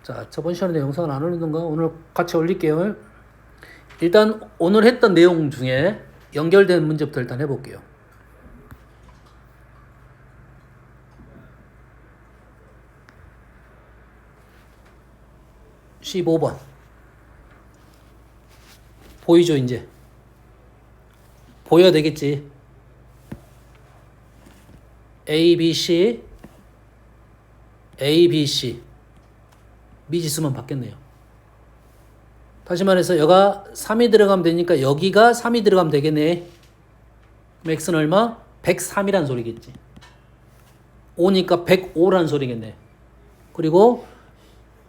자, 저번 시간에 영상을 안 올리던가 오늘 같이 올릴게요. 일단 오늘 했던 내용 중에 연결된 문제부터 일단 해볼게요. (15번) 보이죠? 이제 보여야 되겠지. A, B, C A, B, C 미지수만 바뀌었네요. 다시 말해서 여가 3이 들어가면 되니까 여기가 3이 들어가면 되겠네. 그럼 x는 얼마? 103이란 소리겠지. 5니까 105란 소리겠네. 그리고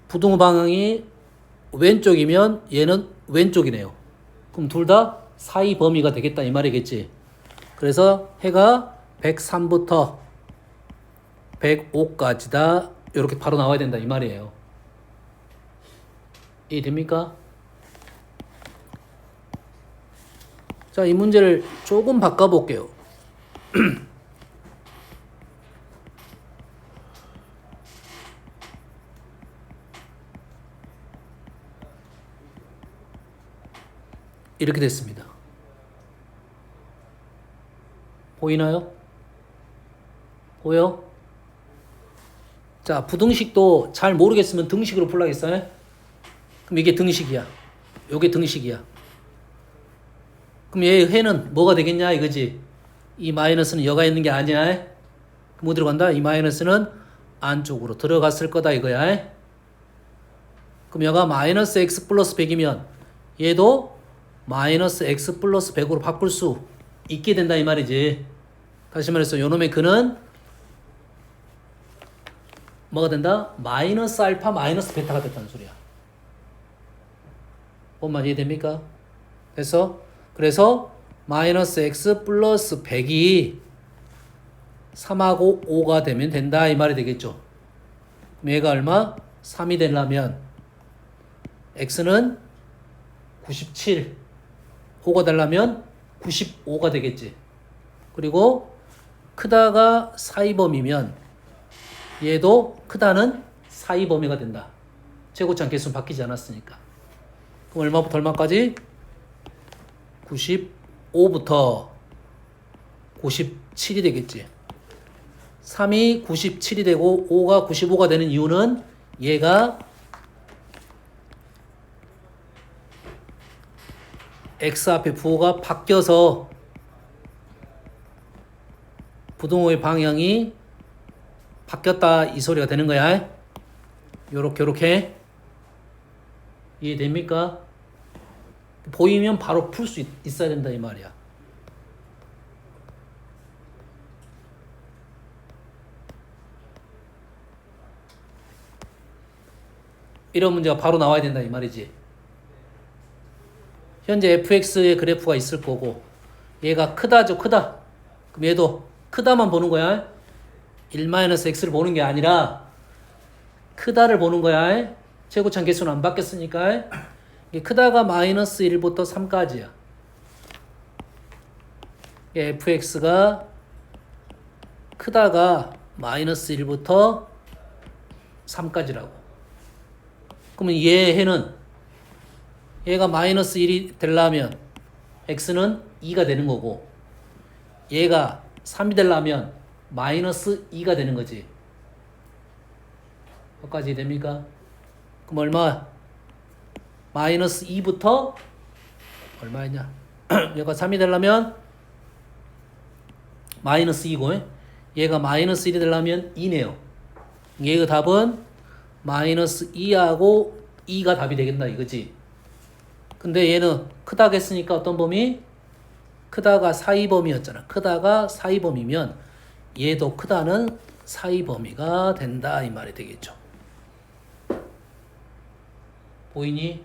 부등호 방향이 왼쪽이면 얘는 왼쪽이네요. 그럼 둘 다 사이 범위가 되겠다 이 말이겠지. 그래서 해가 103부터 105까지다 이렇게 바로 나와야 된다 이 말이에요. 이해됩니까? 자, 이 문제를 조금 바꿔볼게요. 이렇게 됐습니다. 보이나요? 보여? 자, 부등식도 잘 모르겠으면 등식으로 풀라겠어요? 그럼 이게 등식이야. 요게 등식이야. 그럼 얘 해는 뭐가 되겠냐 이거지. 이 마이너스는 여가 있는 게 아니야. 뭐 들어간다? 이 마이너스는 안쪽으로 들어갔을 거다 이거야. 그럼 여가 마이너스 x 플러스 100이면 얘도 마이너스 x 플러스 100으로 바꿀 수 있게 된다 이 말이지. 다시 말해서 요놈의 근은 뭐가 된다? 마이너스 알파 마이너스 베타가 됐다는 소리야. 뭔 이해됩니까? 그래서 마이너스 x 플러스 100이 3하고 5가 되면 된다 이 말이 되겠죠. 그럼 얘가 얼마? 3이 되려면 x는 97, 5가 되려면 95가 되겠지. 그리고 크다가 사이범위면 얘도 크다는 사이범위가 된다. 최고점 개수는 바뀌지 않았으니까. 그럼 얼마부터 얼마까지? 95부터 97이 되겠지. 3이 97이 되고 5가 95가 되는 이유는 얘가 x 앞에 부호가 바뀌어서 부등호의 방향이 바뀌었다 이 소리가 되는 거야. 요렇게 이해됩니까? 보이면 바로 풀 수 있어야 된다 이 말이야. 이런 문제가 바로 나와야 된다 이 말이지. 현재 fx의 그래프가 있을 거고 얘가 크다죠. 크다. 그럼 얘도 크다만 보는 거야. 1-x를 보는 게 아니라 크다를 보는 거야. 최고점 개수는 안 바뀌었으니까. 이게 크다가 마이너스 1부터 3까지야. fx가 크다가 마이너스 1부터 3까지라고. 그러면 얘는 얘가 마이너스 1이 되려면 x는 2가 되는 거고 얘가 3이 되려면 마이너스 2가 되는 거지. 여기까지 됩니까? 그럼 얼마? 마이너스 2부터 얼마였냐? 얘가 3이 되려면 마이너스 2고 얘가 마이너스 1이 되려면 2네요. 얘가 답은 마이너스 2하고 2가 답이 되겠다 이거지. 근데 얘는 크다고 했으니까 어떤 범위? 크다가 사이범위였잖아. 크다가 사이범위면 얘도 크다는 사이범위가 된다 이 말이 되겠죠. 보이니?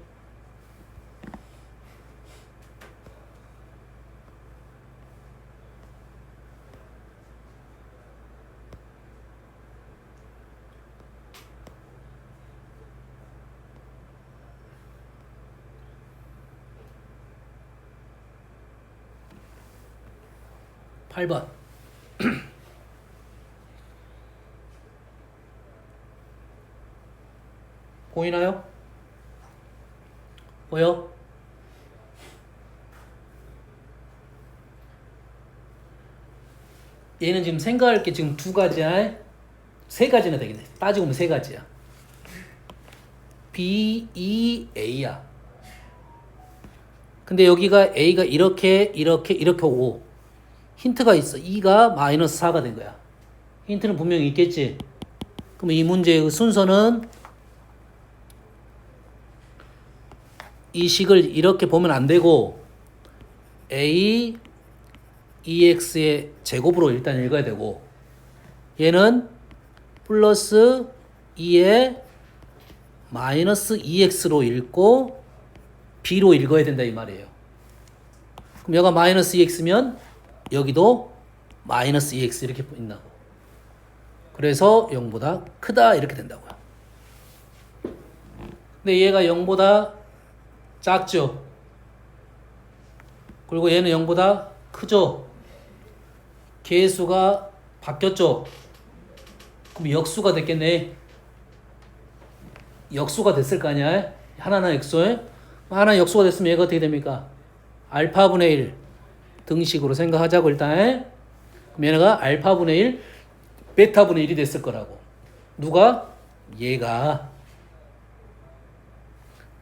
(8번) 보이나요? 보여? 얘는 지금 생각할 게 지금 두 가지야. 세 가지나 되겠네. 따지고 보면 세 가지야. B, E, A야. 근데 여기가 A가 이렇게 오고 힌트가 있어. E가 마이너스 4가 된 거야. 힌트는 분명히 있겠지. 그럼 이 문제의 순서는 이 식을 이렇게 보면 안 되고 A, EX의 제곱으로 일단 읽어야 되고 얘는 플러스 2의 마이너스 2x로 읽고 b로 읽어야 된다 이 말이에요. 그럼 여기가 마이너스 2x면 여기도 마이너스 2x 이렇게 있나고. 그래서 0보다 크다 이렇게 된다고요. 근데 얘가 0보다 작죠. 그리고 얘는 0보다 크죠. 개수가 바뀌었죠. 그럼 역수가 됐겠네. 역수가 됐을 거 아니야. 하나는 역수에 하나 역수가 됐으면 얘가 어떻게 됩니까? 알파분의 1 등식으로 생각하자고 일단. 그럼 얘가 알파분의 1 베타분의 1이 됐을 거라고. 누가? 얘가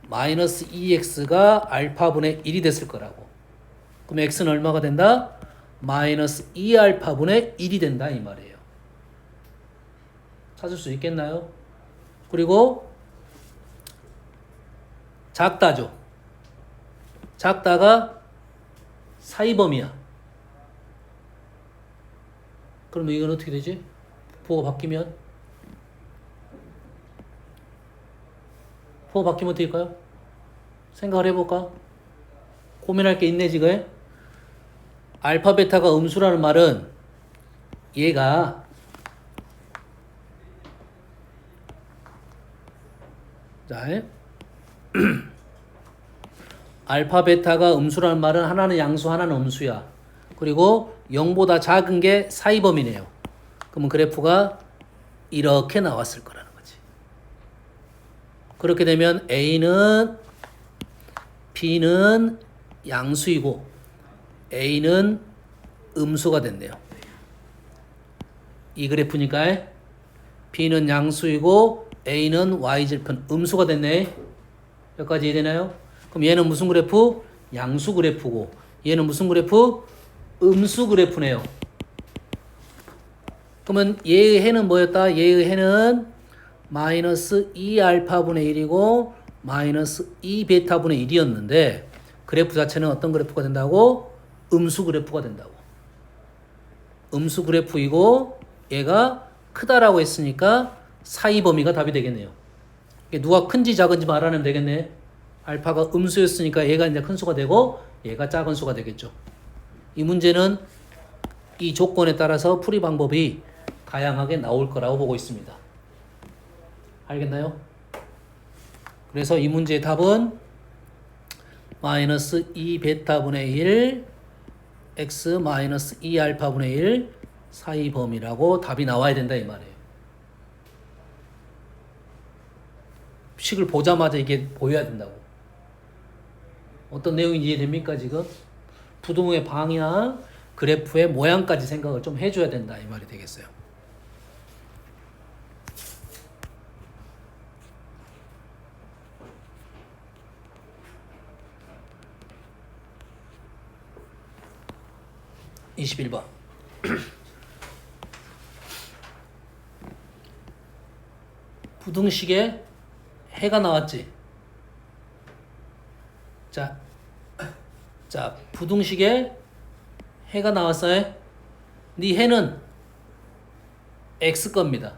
마이너스 2x가 알파분의 1이 됐을 거라고. 그럼 x는 얼마가 된다? 마이너스 2알파분의 1이 된다 이 말이에요. 찾을 수 있겠나요? 그리고 작다죠. 작다가 사이범위야. 그러면 이건 어떻게 되지? 부호가 바뀌면? 부호가 바뀌면 어떻게 될까요? 생각을 해볼까? 고민할 게 있네 지금. 알파 베타가 음수라는 말은 얘가 자 알파 베타가 음수라는 말은 하나는 양수 하나는 음수야. 그리고 0보다 작은 게 사이범위네요. 그러면 그래프가 이렇게 나왔을 거라는 거지. 그렇게 되면 A는 B는 양수이고 A는 음수가 됐네요. 이 그래프니까 B는 양수이고 A는 Y절편 음수가 됐네. 여기까지 이해되나요? 그럼 얘는 무슨 그래프? 양수 그래프고 얘는 무슨 그래프? 음수 그래프네요. 그러면 얘의 해는 뭐였다? 얘의 해는 마이너스 2알파분의 1이고 마이너스 2베타분의 1이었는데 그래프 자체는 어떤 그래프가 된다고? 음수 그래프가 된다고. 음수 그래프이고 얘가 크다라고 했으니까 사이 범위가 답이 되겠네요. 누가 큰지 작은지 알아내면 되겠네. 알파가 음수였으니까 얘가 이제 큰 수가 되고 얘가 작은 수가 되겠죠. 이 문제는 이 조건에 따라서 풀이 방법이 다양하게 나올 거라고 보고 있습니다. 알겠나요? 그래서 이 문제의 답은 마이너스 2베타분의 1 x 마이너스 2알파분의 1 사이 범위라고 답이 나와야 된다 이 말이에요. 식을 보자마자 이게 보여야 된다고. 어떤 내용인지 이해됩니까 지금? 부동의 방향, 그래프의 모양까지 생각을 좀 해줘야 된다 이 말이 되겠어요. (21번) 부등식에 해가 나왔지. 자, 부등식에 해가 나왔어요. 네 해는 x 겁니다.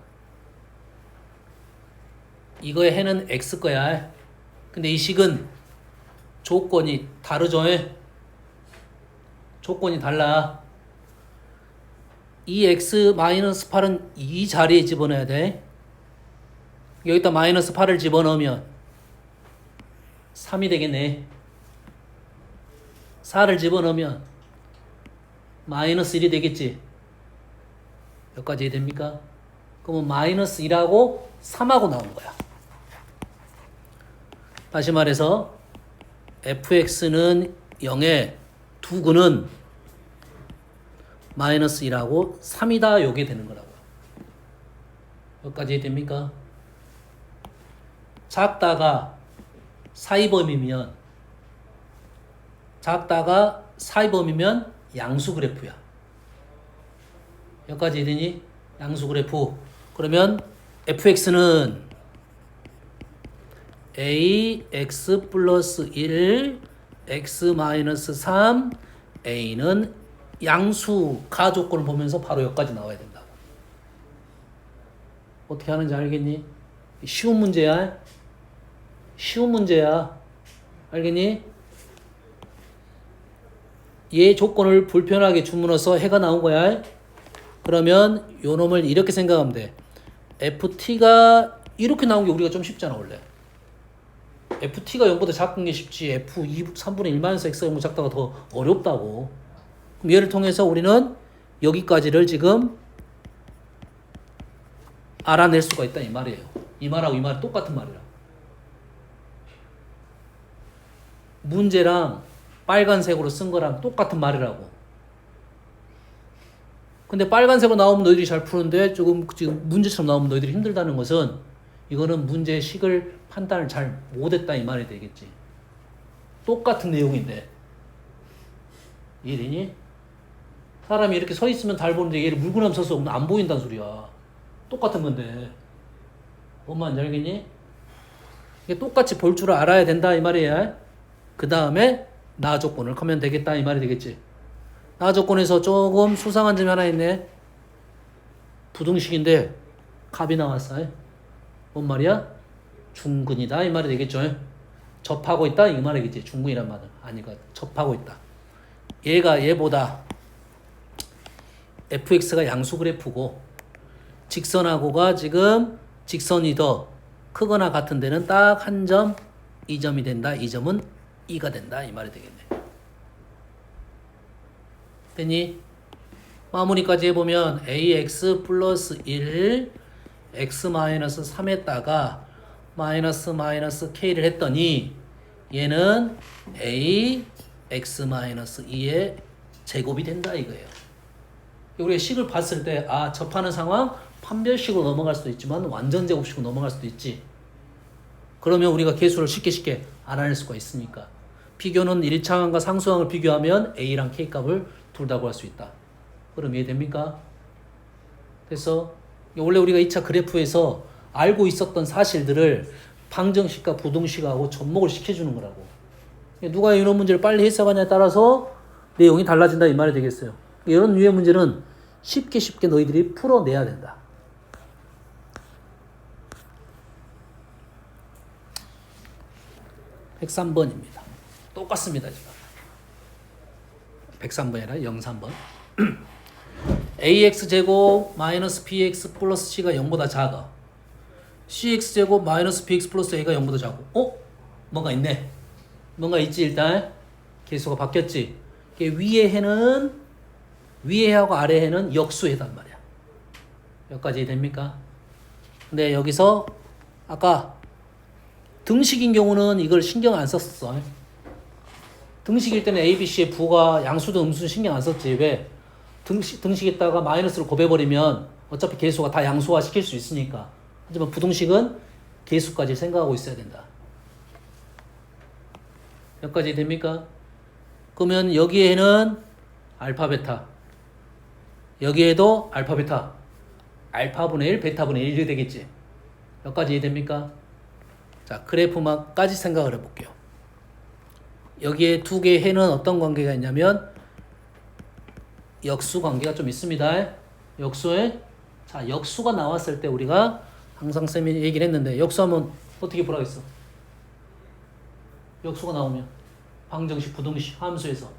이거의 해는 x 거야. 근데 이 식은 조건이 다르죠. 조건이 달라. 이 x-8은 이 자리에 집어넣어야 돼. 여기다 마이너스 8을 집어넣으면 3이 되겠네. 4를 집어넣으면 마이너스 1이 되겠지. 여기까지 됩니까? 그러면 마이너스 1하고 3하고 나온 거야. 다시 말해서 fx는 0에 두근은 마이너스 1하고 3이다 요게 되는 거라고요. 여기까지 됩니까? 작다가 사이범위면 양수 그래프야. 여기까지 되니? 양수 그래프. 그러면 fx는 ax 플러스 1 x 마이너스 3 a는 양수 가조건을 보면서 바로 여기까지 나와야 된다고. 어떻게 하는지 알겠니? 쉬운 문제야. 쉬운 문제야. 알겠니? 얘 조건을 불편하게 주문해서 해가 나온 거야. 그러면 요 놈을 이렇게 생각하면 돼. ft가 이렇게 나온 게 우리가 좀 쉽잖아 원래. ft가 0보다 작은 게 쉽지 f 3분의 1-x가 0보다 작다가 더 어렵다고. 그럼 얘를 통해서 우리는 여기까지를 지금 알아낼 수가 있다 이 말이에요. 이 말하고 이 말이 똑같은 말이라. 문제랑 빨간색으로 쓴 거랑 똑같은 말이라고. 근데 빨간색으로 나오면 너희들이 잘 푸는데 지금 문제처럼 나오면 너희들이 힘들다는 것은 이거는 문제의 식을 판단을 잘 못했다 이 말이 되겠지. 똑같은 내용인데 이해되니? 사람이 이렇게 서 있으면 잘 보는데 얘를 물구나무 서서 안 보인다는 소리야. 똑같은 건데 뭔 말인지 알겠니? 이게 똑같이 볼 줄 알아야 된다 이 말이야. 그 다음에 나 조건을 하면 되겠다 이 말이 되겠지. 나 조건에서 조금 수상한 점이 하나 있네. 부등식인데 값이 나왔어. 뭔 말이야? 중근이다 이 말이 되겠죠. 접하고 있다 이 말이겠지. 중근이란 말은 아니가 접하고 있다. 얘가 얘보다 fx가 양수 그래프고 직선하고가 지금 직선이 더 크거나 같은 데는 딱 한 점, 2점이 된다. 이 점은 2가 된다 이 말이 되겠네. 됐니? 마무리까지 해보면 ax 플러스 1 x 마이너스 3에다가 마이너스 k를 했더니 얘는 a x 마이너스 2의 제곱이 된다 이거예요. 우리가 식을 봤을 때 접하는 상황 판별식으로 넘어갈 수도 있지만 완전 제곱식으로 넘어갈 수도 있지. 그러면 우리가 계수를 쉽게 알아낼 수가 있으니까. 비교는 1차항과 상수항을 비교하면 a랑 k 값을 둘 다 구할 수 있다. 그럼 이해됩니까? 그래서 원래 우리가 2차 그래프에서 알고 있었던 사실들을 방정식과 부등식하고 접목을 시켜주는 거라고. 누가 이런 문제를 빨리 해석하냐에 따라서 내용이 달라진다 이 말이 되겠어요. 이런 유의 문제는 쉽게 너희들이 풀어내야 된다. (103번입니다) 똑같습니다 지금. 103번이 아니라 03번. ax제곱 마이너스 bx 플러스 c가 0보다 작아. cx제곱 마이너스 bx 플러스 a가 0보다 작고. 뭔가 있네. 뭔가 있지 일단. 계수가 바뀌었지. 위에 해는 위에 해하고 아래 해는 역수해단 말이야. 여기까지 됩니까? 근데 여기서 아까 등식인 경우는 이걸 신경 안 썼어. 등식일 때는 A, B, C의 부가 양수든 음수든 신경 안 썼지. 왜? 등식에다가 마이너스를 곱해버리면 어차피 계수가 다 양수화 시킬 수 있으니까. 하지만 부등식은 계수까지 생각하고 있어야 된다. 여기까지 됩니까? 그러면 여기에는 알파, 베타. 여기에도 알파, 베타. 알파분의 1, 베타분의 1이 되겠지. 여기까지 이해됩니까? 자, 그래프만까지 생각을 해볼게요. 여기에 두 개의 해는 어떤 관계가 있냐면 역수 관계가 좀 있습니다. 역수에 자 역수가 나왔을 때 우리가 항상 쌤이 얘기를 했는데 역수하면 어떻게 보라겠어? 역수가 나오면 방정식, 부등식, 함수에서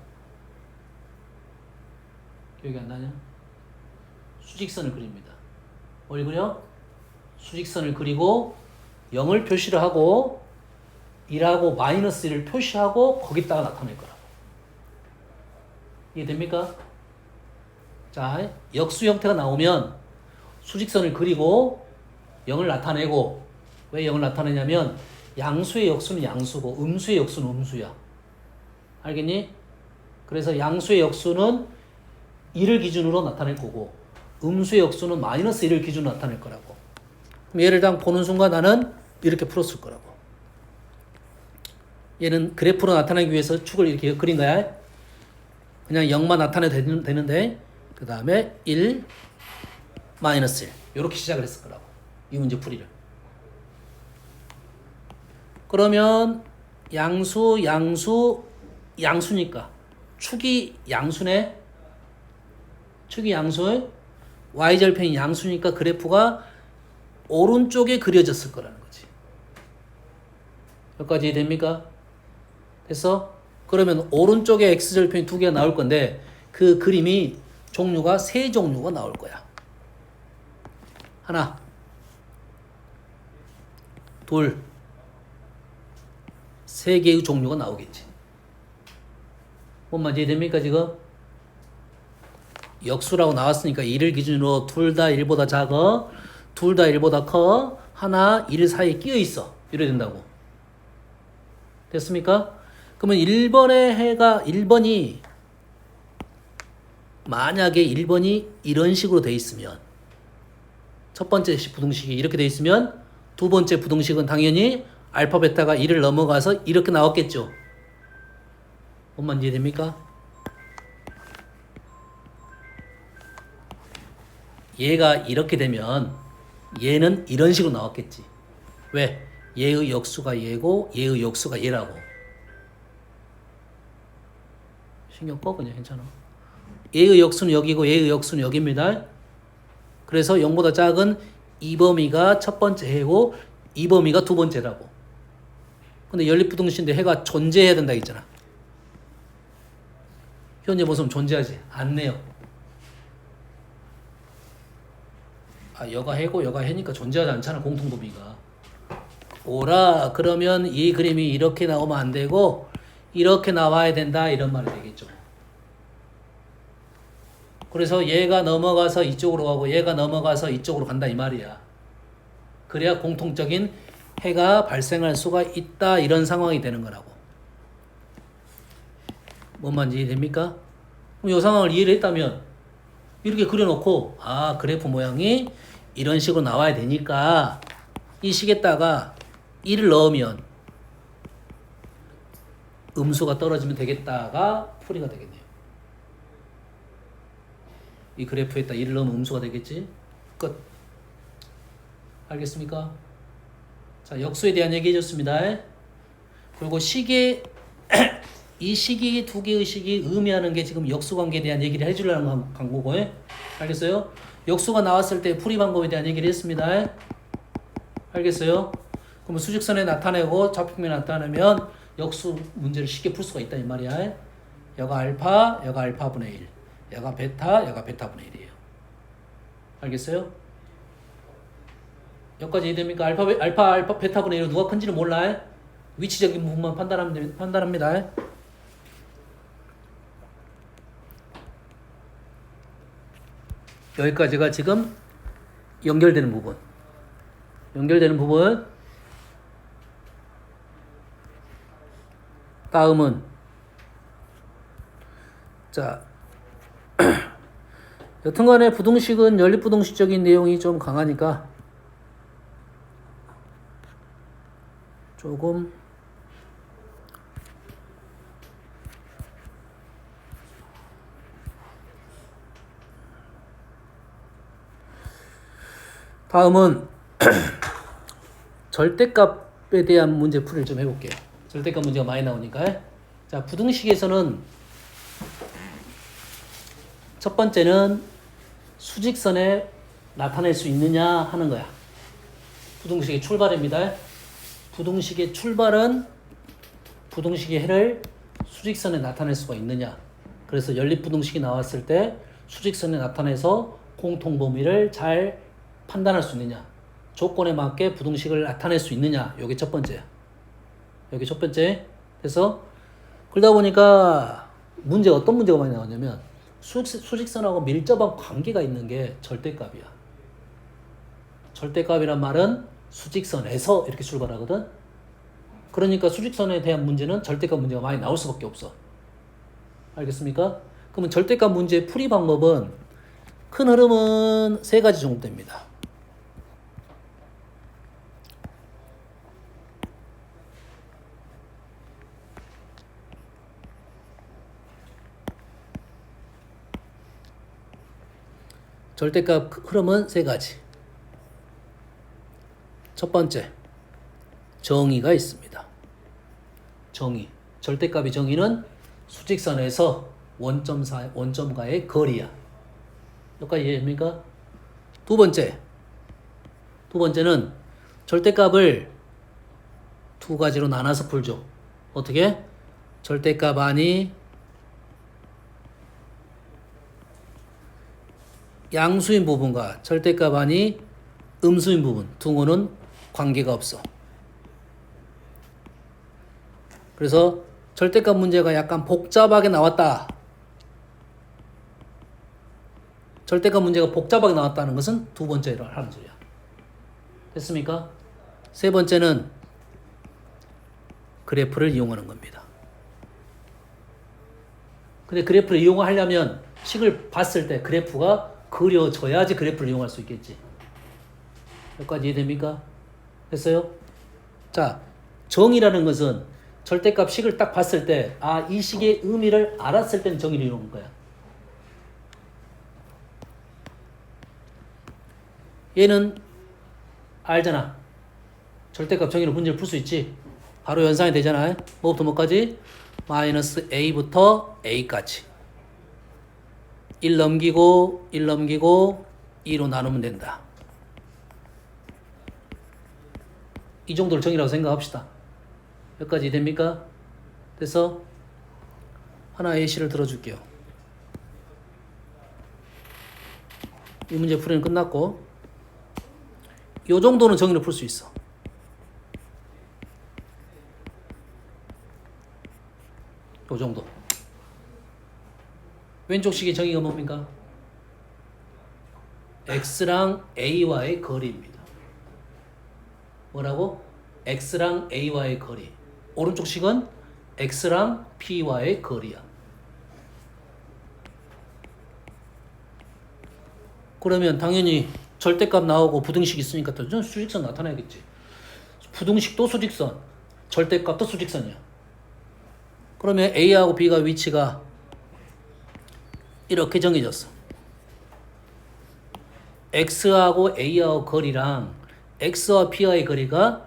기억이 안 나냐? 수직선을 그립니다. 뭘 그려? 수직선을 그리고 0을 표시를 하고 1하고 마이너스 1을 표시하고 거기다가 나타낼 거라고. 이해됩니까? 자, 역수 형태가 나오면 수직선을 그리고 0을 나타내고 왜 0을 나타내냐면 양수의 역수는 양수고 음수의 역수는 음수야. 알겠니? 그래서 양수의 역수는 1을 기준으로 나타낼 거고 음수의 역수는 마이너스 1을 기준으로 나타낼 거라고. 그럼 얘를 딱 보는 순간 나는 이렇게 풀었을 거라고. 얘는 그래프로 나타내기 위해서 축을 이렇게 그린 거야. 그냥 0만 나타내도 되는데 그 다음에 1, 마이너스 1 이렇게 시작을 했을 거라고. 이 문제 풀이를. 그러면 양수니까 축이 양수네. 축이 양수, y절편이 양수니까 그래프가 오른쪽에 그려졌을 거라는 거지. 여기까지 이해됩니까? 됐어? 그러면 오른쪽에 x절편이 두 개가 나올 건데 그 그림이 종류가 세 종류가 나올 거야. 하나, 둘, 세 개의 종류가 나오겠지. 뭔 말인지 이해됩니까 지금? 역수라고 나왔으니까 1을 기준으로 둘 다 1보다 작아, 둘 다 1보다 커, 하나 1 사이에 끼어 있어. 이래야 된다고. 됐습니까? 그러면 1번이 만약에 1번이 이런 식으로 돼 있으면 첫 번째 부등식이 이렇게 돼 있으면 두 번째 부등식은 당연히 알파 베타가 1을 넘어가서 이렇게 나왔겠죠. 뭔 말인지 이해됩니까? 얘가 이렇게 되면 얘는 이런 식으로 나왔겠지. 왜? 얘의 역수가 얘고 얘의 역수가 얘라고. 신경 꺼 그냥 괜찮아. 얘의 역수는 여기고 얘의 역수는 여기입니다. 그래서 0보다 작은 이 범위가 첫 번째 해고 이 범위가 두 번째라고. 근데 연립부등식인데 해가 존재해야 된다 했잖아. 현재 모습은 존재하지 않네요. 여가 해고 여가 해니까 존재하지 않잖아. 공통범위가. 오라 그러면 이 그림이 이렇게 나오면 안 되고 이렇게 나와야 된다 이런 말이 되겠죠. 그래서 얘가 넘어가서 이쪽으로 가고 얘가 넘어가서 이쪽으로 간다 이 말이야. 그래야 공통적인 해가 발생할 수가 있다 이런 상황이 되는 거라고. 뭔 말인지 이해됩니까? 그럼 이 상황을 이해를 했다면 이렇게 그려놓고 그래프 모양이 이런 식으로 나와야 되니까 이 식에다가 1을 넣으면 음수가 떨어지면 되겠다가 풀이가 되겠네요. 이 그래프에다 1을 넣으면 음수가 되겠지. 끝. 알겠습니까? 자, 역수에 대한 얘기 해줬습니다. 그리고 식의 이 식이 두 개의 식이 의미하는 게 지금 역수관계에 대한 얘기를 해주려는 광고고. 알겠어요? 역수가 나왔을 때 풀이 방법에 대한 얘기를 했습니다. 알겠어요? 그러면 수직선에 나타내고 좌표면에 나타내면 역수 문제를 쉽게 풀 수가 있다 이 말이야. 여가 알파분의 1, 여가 베타분의 1이에요. 알겠어요? 여기까지 이해됩니까? 알파 베타분의 1은 누가 큰지는 몰라. 위치적인 부분만 판단합니다. 여기까지가 지금 연결되는 부분. 다음은 자 여튼간에 부등식은 연립부등식적인 내용이 좀 강하니까 조금 다음은 절대값에 대한 문제 풀이를 좀 해볼게요. 절대값 문제가 많이 나오니까. 자, 부등식에서는 첫 번째는 수직선에 나타낼 수 있느냐 하는 거야. 부등식의 출발입니다. 부등식의 출발은 부등식의 해를 수직선에 나타낼 수가 있느냐. 그래서 연립부등식이 나왔을 때 수직선에 나타내서 공통범위를 잘 판단할 수 있느냐. 조건에 맞게 부등식을 나타낼 수 있느냐. 요게 첫 번째야. 여기 첫 번째. 그래서 그러다 보니까 어떤 문제가 많이 나오냐면 수직선하고 밀접한 관계가 있는 게 절대값이야. 절대값이란 말은 수직선에서 이렇게 출발하거든. 그러니까 수직선에 대한 문제는 절대값 문제가 많이 나올 수밖에 없어. 알겠습니까? 그러면 절대값 문제 풀이 방법은 큰 흐름은 세 가지 정도 됩니다. 절대값 흐름은 세 가지. 첫 번째, 정의가 있습니다. 정의. 절대값의 정의는 수직선에서 원점과의 거리야. 여기까지 이해됩니까? 두 번째는 절대값을 두 가지로 나눠서 풀죠. 어떻게? 절대값 안이 양수인 부분과 절대값 안이 음수인 부분 두 거는 관계가 없어. 그래서 절대값 문제가 약간 복잡하게 나왔다. 절대값 문제가 복잡하게 나왔다는 것은 두 번째로 하는 소리야. 됐습니까? 세 번째는 그래프를 이용하는 겁니다. 근데 그래프를 이용하려면 식을 봤을 때 그래프가 그려져야지 그래프를 이용할 수 있겠지. 여기까지 이해됩니까? 됐어요? 자, 정의라는 것은 절대값 식을 딱 봤을 때, 아, 이 식의 의미를 알았을 때는 정의를 이용하는 거야. 얘는 알잖아. 절대값 정의로 문제를 풀 수 있지. 바로 연상이 되잖아. 뭐부터 뭐까지? 마이너스 a부터 a까지. 1 넘기고 2로 나누면 된다. 이 정도를 정의라고 생각합시다. 여기까지 됩니까? 그래서 하나 예시를 들어줄게요. 이 문제 풀이는 끝났고 이 정도는 정의를 풀 수 있어. 이 정도. 왼쪽 식의 정의가 뭡니까? x랑 a와의 거리입니다. 뭐라고? x랑 a와의 거리. 오른쪽 식은 x랑 p와의 거리야. 그러면 당연히 절대값 나오고 부등식 있으니까 또 수직선 나타나야겠지. 부등식도 수직선, 절대값도 수직선이야. 그러면 a하고 b가 위치가 이렇게 정해졌어. x하고 a하고 거리랑 x와 p와의 거리가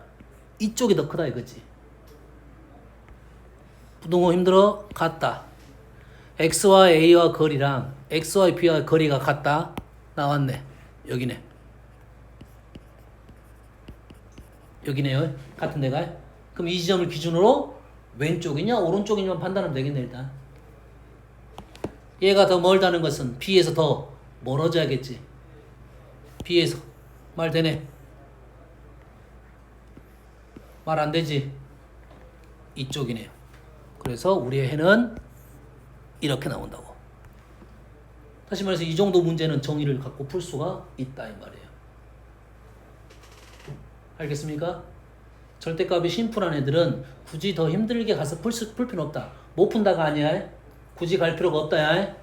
이쪽이 더 크다 이거지. 부등호 힘들어? 같다. x와 a와 거리랑 x와 b와 거리가 같다. 나왔네. 여기네. 여기네요. 같은 데가. 그럼 이 지점을 기준으로 왼쪽이냐 오른쪽이냐 판단하면 되겠네 일단. 얘가 더 멀다는 것은 b에서 더 멀어져야겠지. b에서. 말 되네. 말 안 되지. 이쪽이네요. 그래서 우리의 해는 이렇게 나온다고. 다시 말해서 이 정도 문제는 정의를 갖고 풀 수가 있다 이 말이에요. 알겠습니까? 절대값이 심플한 애들은 굳이 더 힘들게 가서 풀 필요는 없다. 못 푼다가 아니야. 굳이 갈 필요가 없다.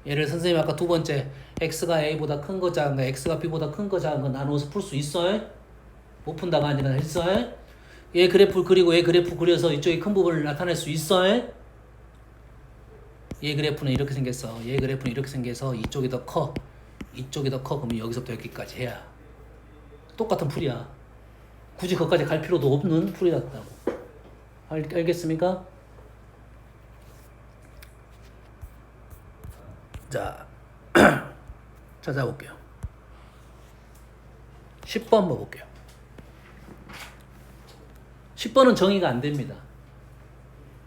얘를 선생님이 아까 두 번째 x가 a보다 큰 거 작은 거 x가 b보다 큰 거 작은 거 나누어서 풀 수 있어. 못 푼다가 아니라 했어. 얘 그래프 그리고 얘 그래프 그려서 이쪽에 큰 부분을 나타낼 수 있어. 얘 그래프는 이렇게 생겼어. 얘 그래프는 이렇게 생겨서 이쪽이 더 커. 이쪽이 더 커. 그러면 여기서부터 여기까지 해야 똑같은 풀이야. 굳이 거기까지 갈 필요도 없는 풀이 같다고. 알겠습니까? 자, 찾아볼게요. 10번 한번 볼게요. 10번은 정의가 안 됩니다.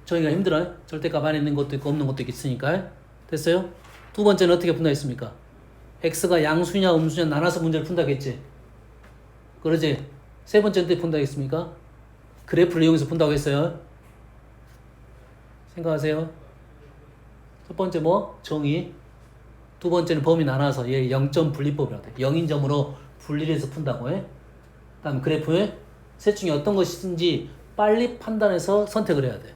정의가 힘들어요. 절대값 안에 있는 것도 있고 없는 것도 있으니까. 됐어요? 두 번째는 어떻게 푼다 했습니까? x가 양수냐 음수냐 나눠서 문제를 푼다고 했지. 그러지? 세 번째는 어떻게 푼다고 했습니까? 그래프를 이용해서 푼다고 했어요. 생각하세요. 첫 번째 뭐? 정의. 두 번째는 범위 나눠서 얘 0점 분리법이라고 돼. 0인점으로 분리를 해서 푼다고 해. 다음 그래프에 셋 중에 어떤 것이든지 빨리 판단해서 선택을 해야 돼.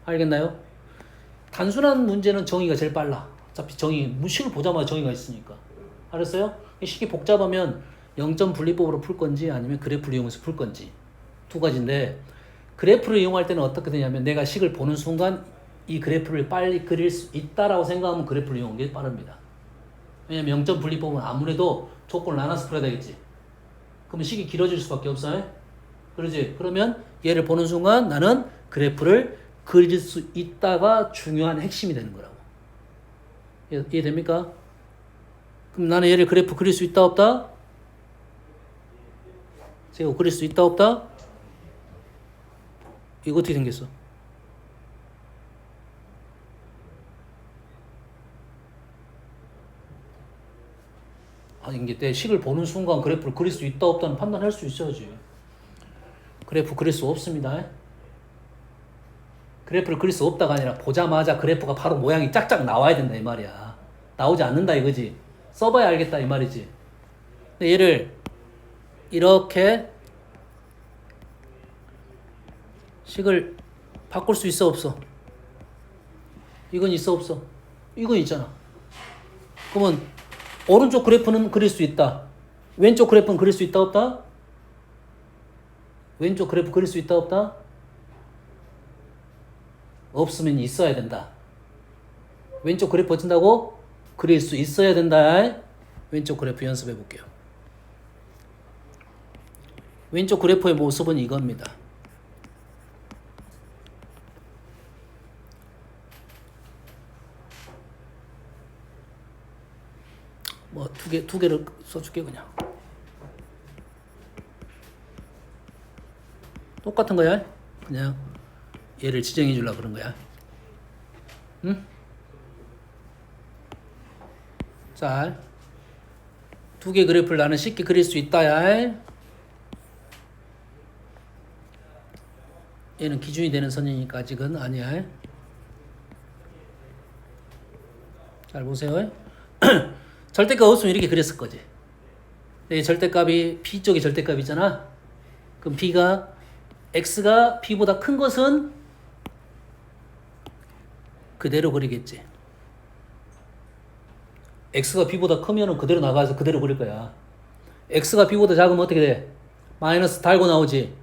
알겠나요? 단순한 문제는 정의가 제일 빨라. 어차피 식을 보자마자 정의가 있으니까. 알았어요? 식이 복잡하면 0점 분리법으로 풀 건지 아니면 그래프를 이용해서 풀 건지 두 가지인데, 그래프를 이용할 때는 어떻게 되냐면 내가 식을 보는 순간 이 그래프를 빨리 그릴 수 있다라고 생각하면 그래프를 이용하는 게 빠릅니다. 왜냐면 0점 분리법은 아무래도 조건을 나눠서 풀어야 되겠지. 그러면 식이 길어질 수밖에 없어요. 그러지? 그러면 얘를 보는 순간 나는 그래프를 그릴 수 있다가 중요한 핵심이 되는 거라고. 이해됩니까? 그럼 나는 얘를 그래프 그릴 수 있다 없다? 제가 그릴 수 있다 없다? 이거 어떻게 생겼어? 이게 내 식을 보는 순간 그래프를 그릴 수 있다 없다는 판단할 수 있어야지. 그래프 그릴 수 없습니다. 그래프를 그릴 수 없다가 아니라 보자마자 그래프가 바로 모양이 짝짝 나와야 된다 이 말이야. 나오지 않는다 이거지. 써봐야 알겠다 이 말이지. 근데 얘를 이렇게 식을 바꿀 수 있어 없어? 이건 있어 없어? 이건 있잖아. 그러면 오른쪽 그래프는 그릴 수 있다. 왼쪽 그래프는 그릴 수 있다 없다? 왼쪽 그래프 그릴 수 있다 없다? 없으면 있어야 된다. 왼쪽 그래프 어쩐다고? 그릴 수 있어야 된다. 왼쪽 그래프 연습해 볼게요. 왼쪽 그래프의 모습은 이겁니다. 뭐 두 개를 써줄게 그냥. 똑같은 거야. 그냥 얘를 지정해 주려고 그런 거야. 응? 자, 두 개 그래프를 나는 쉽게 그릴 수 있다야. 얘는 기준이 되는 선이니까 아직은 아니야. 잘 보세요. 절대값 없으면 이렇게 그렸을 거지. 이 절대값이 b 쪽이 절대값이잖아. 그럼 x가 b보다 큰 것은 그대로 그리겠지. x가 b보다 크면은 그대로 나가서 그대로 그릴 거야. x가 b보다 작으면 어떻게 돼? 마이너스 달고 나오지.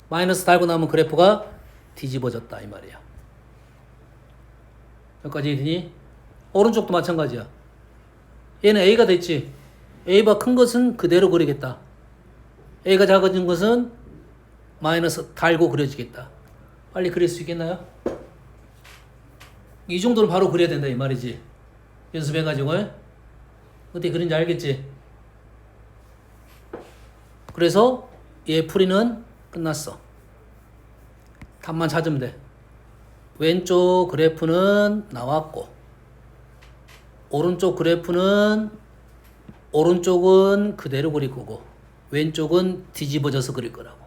마이너스 달고 나오면 그래프가 뒤집어졌다 이 말이야. 여기까지 이해되니? 오른쪽도 마찬가지야. 얘는 a가 됐지. a보다 큰 것은 그대로 그리겠다. a가 작아진 것은 마이너스 달고 그려지겠다. 빨리 그릴 수 있겠나요? 이 정도는 바로 그려야 된다 이 말이지. 연습해가지고 어떻게 그린지 알겠지? 그래서 얘 풀이는 끝났어. 답만 찾으면 돼. 왼쪽 그래프는 나왔고 오른쪽 그래프는 오른쪽은 그대로 그릴 거고 왼쪽은 뒤집어져서 그릴 거라고.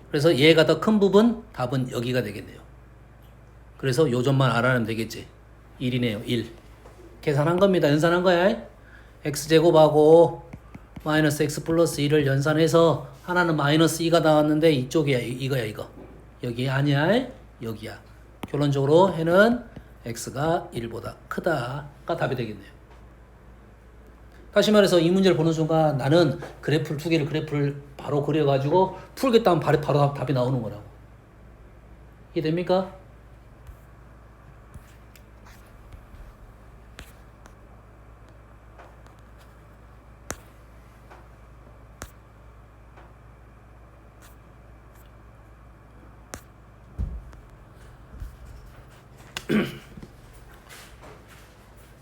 그래서 얘가 더 큰 부분 답은 여기가 되겠네요. 그래서 요 점만 알아내면 되겠지. 1이네요. 1. 계산한 겁니다. 연산한 거야. x제곱하고 마이너스 x 플러스 1을 연산해서 하나는 마이너스 2가 나왔는데 이쪽이야. 이거야 이거. 여기 아니야. 여기야. 결론적으로 해는 x가 1보다 크다가 답이 되겠네요. 다시 말해서 이 문제를 보는 순간 나는 그래프를 두 개를 그래프를 바로 그려가지고 풀겠다 하면 바로 답이 나오는 거라고. 이해됩니까?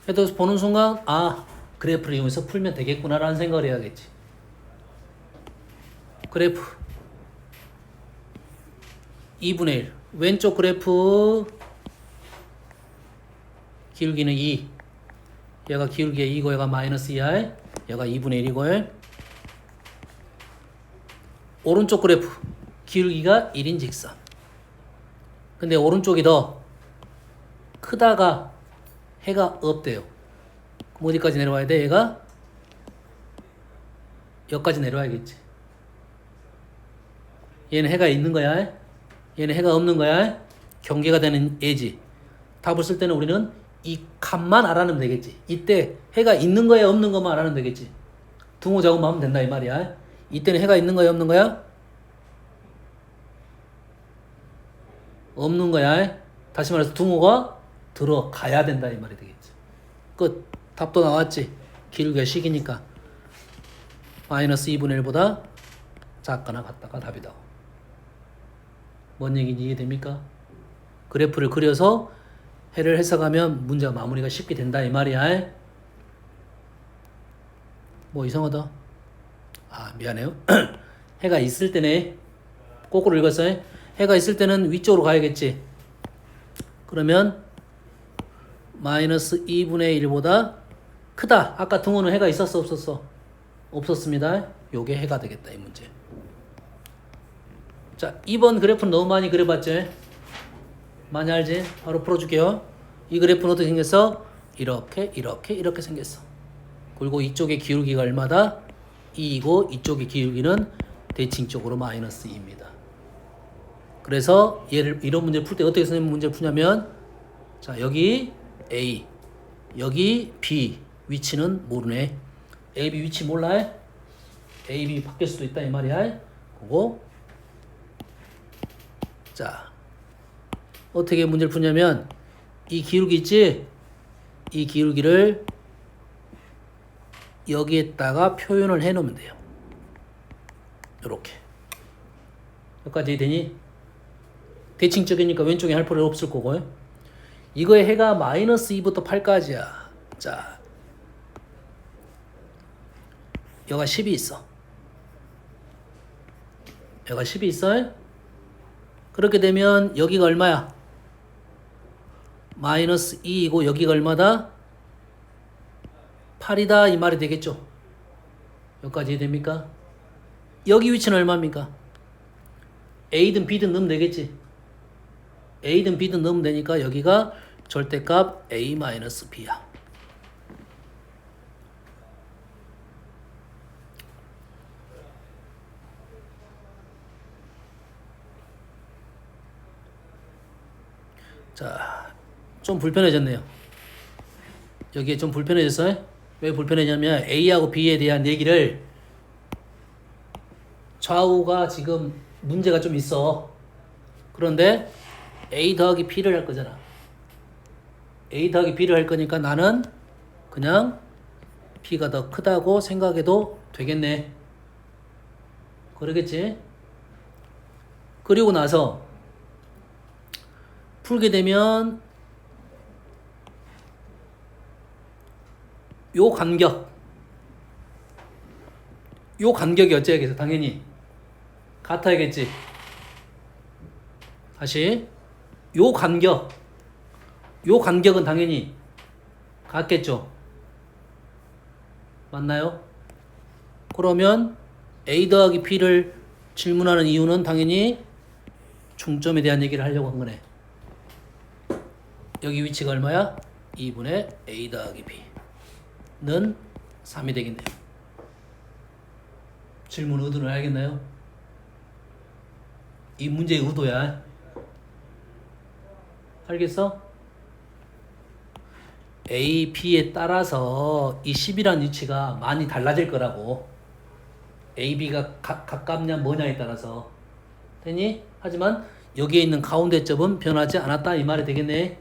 그래서 보는 순간 그래프를 이용해서 풀면 되겠구나라는 생각을 해야겠지. 그래프 2분의 1 왼쪽 그래프 기울기는 2 얘가 기울기가 2고 얘가 마이너스 2야. 얘가 2분의 1이고 오른쪽 그래프 기울기가 1인직선. 근데 오른쪽이 더 크다가 해가 없대요. 그럼 어디까지 내려와야 돼? 얘가 여기까지 내려와야겠지. 얘는 해가 있는 거야. 얘는 해가 없는 거야. 경계가 되는 애지. 답을 쓸 때는 우리는 이 값만 알아내면 되겠지. 이때 해가 있는 거야 없는 것만 알아내면 되겠지. 등호 작업만 하면 된다 이 말이야. 이때는 해가 있는 거야 없는 거야? 없는 거야. 다시 말해서 등호가 들어가야 된다 이 말이 되겠지. 끝. 답도 나왔지. 기울기가 식이니까 마이너스 2분의 1보다 작거나 같다가 답이다. 뭔 얘기인지 이해됩니까? 그래프를 그려서 해를 해석하면 문제가 마무리가 쉽게 된다 이 말이야. 뭐 이상하다. 아 미안해요. 해가 있을 때네. 거꾸로 읽었어요. 해가 있을 때는 위쪽으로 가야겠지. 그러면 마이너스 2분의 1보다 크다. 아까 등호는 해가 있었어 없었어? 없었습니다. 요게 해가 되겠다 이 문제. 자 2번 그래프는 너무 많이 그려봤지? 많이 알지? 바로 풀어줄게요. 이 그래프는 어떻게 생겼어? 이렇게 생겼어. 그리고 이쪽의 기울기가 얼마다? 2이고 이쪽의 기울기는 대칭적으로 마이너스 2입니다. 그래서 얘를 이런 문제를 풀 때 어떻게 선생님 문제를 푸냐면 자 여기 A 여기 B 위치는 모르네. A, B 위치 몰라? A, B 바뀔 수도 있다 이 말이야. 그거 자 어떻게 문제를 푸냐면 이 기울기 있지? 이 기울기를 여기에다가 표현을 해 놓으면 돼요. 요렇게 여기까지 되니? 대칭적이니까 왼쪽에 할 필요 없을 거고요. 이거의 해가 마이너스 2부터 8까지야. 자 여기가 10이 있어. 여기가 10이 있어. 그렇게 되면 여기가 얼마야? 마이너스 2이고 여기가 얼마다? 8이다 이 말이 되겠죠. 여기까지 됩니까? 여기 위치는 얼마입니까? A든 B든 넣으면 되겠지. A든 B든 넣으면 되니까 여기가 절대값 A-B야. 자, 좀 불편해졌네요. 여기에 좀 불편해졌어요? 왜 불편해졌냐면 A하고 B에 대한 얘기를 좌우가 지금 문제가 좀 있어. 그런데 A 더하기 B를 할 거잖아. A 더하기 B를 할 거니까 나는 그냥 B가 더 크다고 생각해도 되겠네. 그러겠지? 그리고 나서 풀게 되면 요 간격이 어째야겠어? 당연히 같아야겠지. 다시 요 간격은 당연히 같겠죠. 맞나요? 그러면 A 더하기 B를 질문하는 이유는 당연히 중점에 대한 얘기를 하려고 한 거네. 여기 위치가 얼마야? 2분의 A 더하기 B는 3이 되겠네요. 질문 의도를 알겠나요? 이 문제의 의도야. 알겠어? A, B에 따라서 이 10이라는 위치가 많이 달라질 거라고. A, B가 가깝냐 뭐냐에 따라서. 되니? 하지만 여기에 있는 가운데 점은 변하지 않았다 이 말이 되겠네.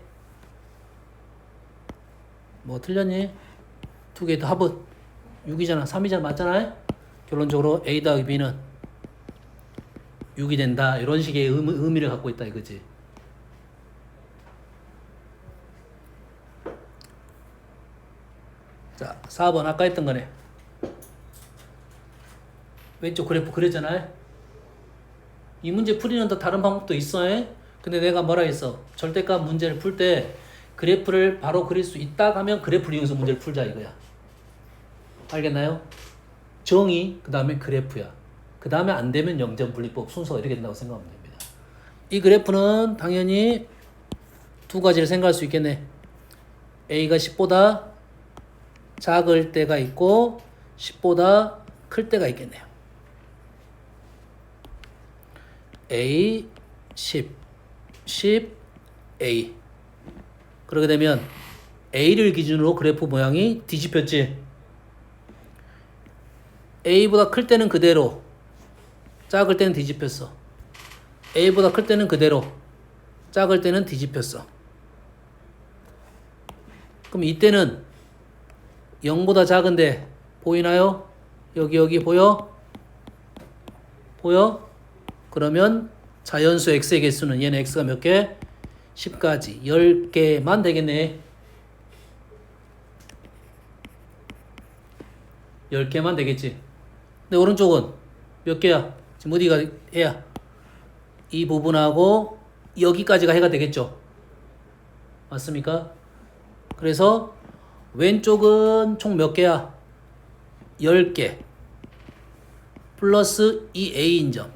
뭐 틀렸니? 두 개 더 합은 6이잖아. 3이잖아. 맞잖아. 결론적으로 A 더하기 B는 6이 된다. 이런 식의 의미를 갖고 있다 이거지. 자, 4번 아까 했던 거네. 왼쪽 그래프 그렸잖아. 이 문제 풀이는 또 다른 방법도 있어. 근데 내가 뭐라 했어? 절대값 문제를 풀 때 그래프를 바로 그릴 수 있다 하면 그래프를 이용해서 문제를 풀자 이거야. 알겠나요? 정의, 그 다음에 그래프야. 그 다음에 안 되면 0점 분리법 순서가 이렇게 된다고 생각하면 됩니다. 이 그래프는 당연히 두 가지를 생각할 수 있겠네. A가 10보다 작을 때가 있고 10보다 클 때가 있겠네요. A 10 10 A. 그렇게 되면 A를 기준으로 그래프 모양이 뒤집혔지. A보다 클 때는 그대로, 작을 때는 뒤집혔어. A보다 클 때는 그대로, 작을 때는 뒤집혔어. 그럼 이때는 0보다 작은데 보이나요? 여기 보여? 보여? 그러면 자연수 x의 개수는 얘는 x가 몇 개? 10가지, 10개만 되겠네. 10개만 되겠지. 근데 오른쪽은 몇 개야? 지금 어디가 해야? 이 부분하고 여기까지가 해가 되겠죠. 맞습니까? 그래서 왼쪽은 총 몇 개야? 10개 플러스 이 A인 점.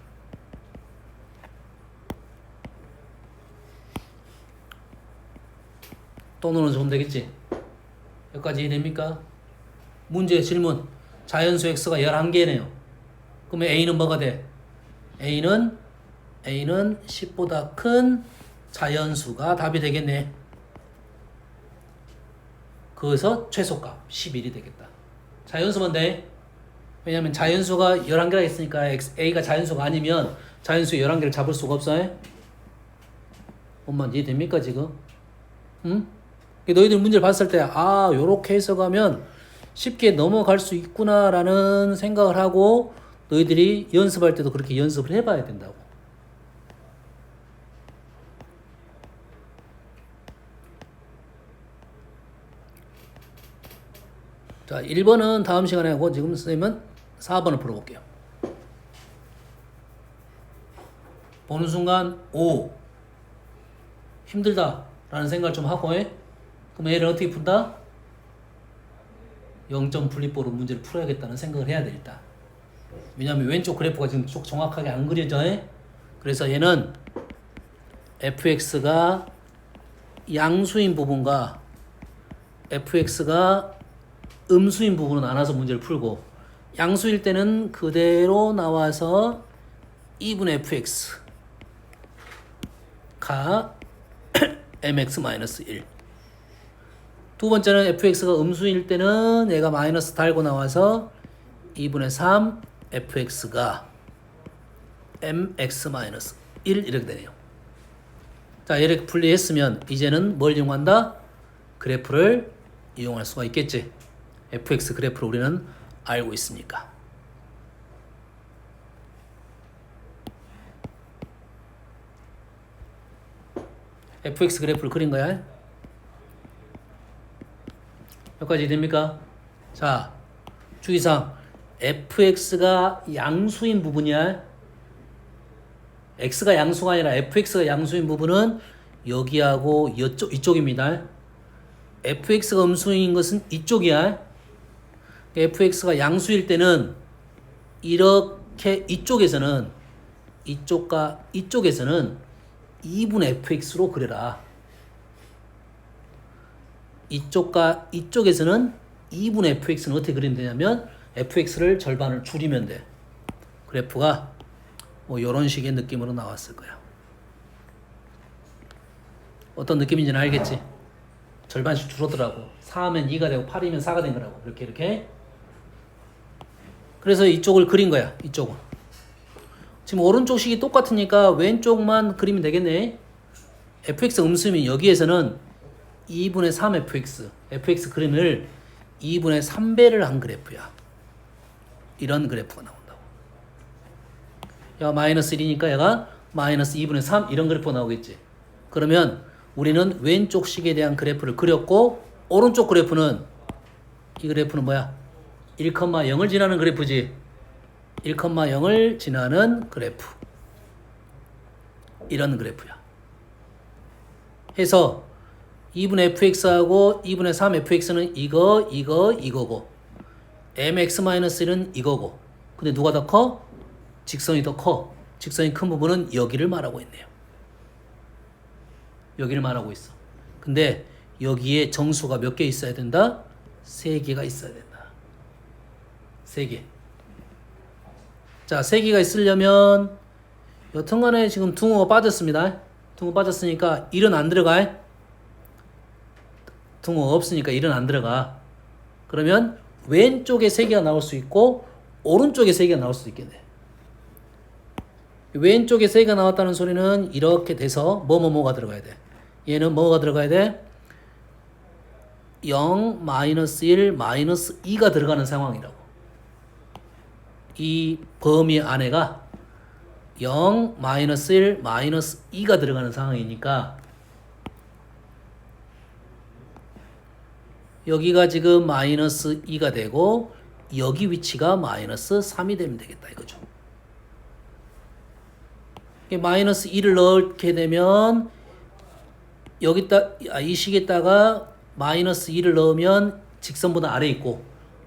돈으로 좀 되겠지. 여기까지 이해됩니까? 문제 질문. 자연수 x가 11개네요. 그러면 a는 뭐가 돼? a는 10보다 큰 자연수가 답이 되겠네. 그래서 최소값 11이 되겠다. 자연수면 돼. 왜냐면 자연수가 11개가 있으니까 a가 자연수가 아니면 자연수 11개를 잡을 수가 없어. 엄마 이해됩니까 지금? 응? 너희들 문제를 봤을 때 요렇게 해석하면 쉽게 넘어갈 수 있구나라는 생각을 하고 너희들이 연습할 때도 그렇게 연습을 해봐야 된다고. 자, 1번은 다음 시간에 하고 지금 선생님은 4번을 풀어볼게요. 보는 순간 힘들다 라는 생각을 좀 하고 그럼 얘를 어떻게 푼다? 0점 분립법으로 문제를 풀어야겠다는 생각을 해야 돼 일단. 왜냐하면 왼쪽 그래프가 지금 정확하게 안 그려져. 그래서 얘는 fx가 양수인 부분과 fx가 음수인 부분은 나눠서 문제를 풀고, 양수일 때는 그대로 나와서 2분의 fx가 mx-1. 두 번째는 fx가 음수일 때는 얘가 마이너스 달고 나와서 2분의 3 fx가 mx-1 이렇게 되네요. 자, 이렇게 분리했으면 이제는 뭘 이용한다? 그래프를 이용할 수가 있겠지. fx 그래프를 우리는 알고 있으니까. fx 그래프를 그린 거야. 여기까지 됩니까? 자, 주의사항. fx가 양수인 부분이야. x가 양수가 아니라 fx가 양수인 부분은 여기하고 이쪽입니다. fx가 음수인 것은 이쪽이야. fx가 양수일 때는 이렇게 이쪽에서는 2분의 fx로 그려라. 이쪽과 이쪽에서는 2분의 fx는 어떻게 그리면 되냐면 fx를 절반을 줄이면 돼. 그래프가 뭐 이런 식의 느낌으로 나왔을 거야. 어떤 느낌인지는 알겠지? 절반씩 줄어들라고. 4하면 2가 되고 8이면 4가 된 거라고. 이렇게. 그래서 이쪽을 그린 거야. 이쪽은. 지금 오른쪽 식이 똑같으니까 왼쪽만 그리면 되겠네. fx 음수면 여기에서는 2분의 3 fx 그림을 2분의 3배를 한 그래프야. 이런 그래프가 나온다고. 얘가 마이너스 1이니까 얘가 마이너스 2분의 3 이런 그래프가 나오겠지. 그러면 우리는 왼쪽 식에 대한 그래프를 그렸고, 오른쪽 그래프는, 이 그래프는 뭐야? 1,0을 지나는 그래프지. 1,0을 지나는 그래프. 이런 그래프야. 해서 2분의 fx하고 2분의 3 fx는 이거고, mx-1은 이거고. 근데 누가 더 커? 직선이 더 커. 직선이 큰 부분은 여기를 말하고 있네요. 여기를 말하고 있어. 근데 여기에 정수가 몇 개 있어야 된다? 3개가 있어야 된다. 3개. 자, 3개가 있으려면 여튼간에 지금 둥어가 빠졌습니다. 둥어 빠졌으니까 1은 안 들어가. 둥어가 없으니까 1은 안 들어가. 그러면 왼쪽에 3개가 나올 수 있고 오른쪽에 3개가 나올 수 있겠네. 왼쪽에 3개가 나왔다는 소리는 이렇게 돼서 뭐가 들어가야 돼. 얘는 뭐가 들어가야 돼? 0, 마이너스 1, 마이너스 2가 들어가는 상황이라고. 이 범위 안에가 0, 마이너스 1, 마이너스 2가 들어가는 상황이니까 여기가 지금 마이너스 2가 되고 여기 위치가 마이너스 3이 되면 되겠다 이거죠. 마이너스 2를 넣게 되면 여기다 이 식에다가 마이너스 2를 넣으면 직선보다 아래에 있고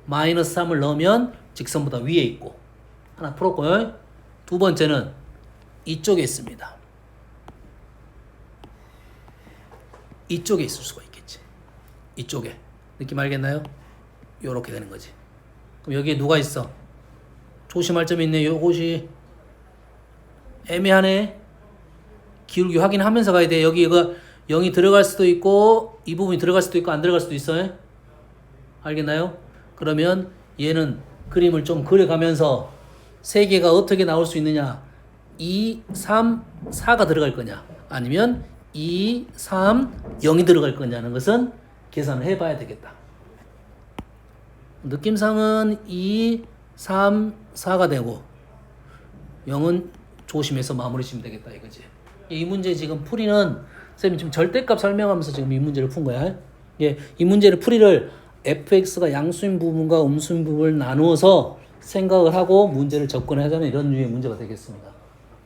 마이너스 3을 넣으면 직선보다 위에 있고 하나 풀었고요. 두 번째는 이쪽에 있습니다. 이쪽에 있을 수가 있겠지. 이쪽에. 느낌 알겠나요? 요렇게 되는 거지. 그럼 여기에 누가 있어? 조심할 점이 있네. 요것이 애매하네. 기울기 확인하면서 가야 돼. 여기 이거 0이 들어갈 수도 있고 이 부분이 들어갈 수도 있고 안 들어갈 수도 있어요. 알겠나요? 그러면 얘는 그림을 좀 그려가면서 3개가 어떻게 나올 수 있느냐. 2, 3, 4가 들어갈 거냐 아니면 2, 3, 0이 들어갈 거냐는 것은 계산을 해봐야 되겠다. 느낌상은 2, 3, 4가 되고 0은 조심해서 마무리 지면 되겠다 이거지. 이 문제 지금 풀이는 쌤이 지금 절대값 설명하면서 지금 이 문제를 푼 거야. 예, 이 문제를 풀이를 fx가 양수인 부분과 음수인 부분을 나누어서 생각을 하고 문제를 접근하자면 이런 류의 문제가 되겠습니다.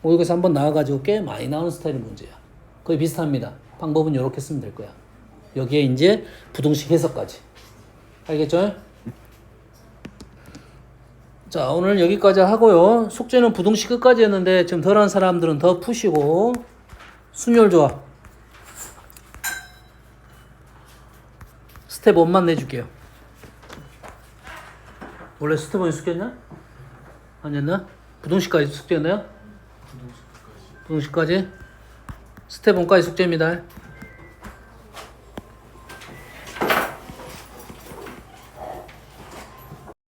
여기서 한번 나와가지고 꽤 많이 나오는 스타일의 문제야. 거의 비슷합니다. 방법은 이렇게 쓰면 될 거야. 여기에 이제 부등식 해석까지. 알겠죠? 자, 오늘 여기까지 하고요. 숙제는 부등식 끝까지 했는데 지금 덜한 사람들은 더 푸시고 순열 조합 스텝 1만 내줄게요. 원래 스텝 1이 숙제였나? 아니었나? 부등식까지 숙제였나요? 부등식까지? 스텝 1까지 숙제입니다.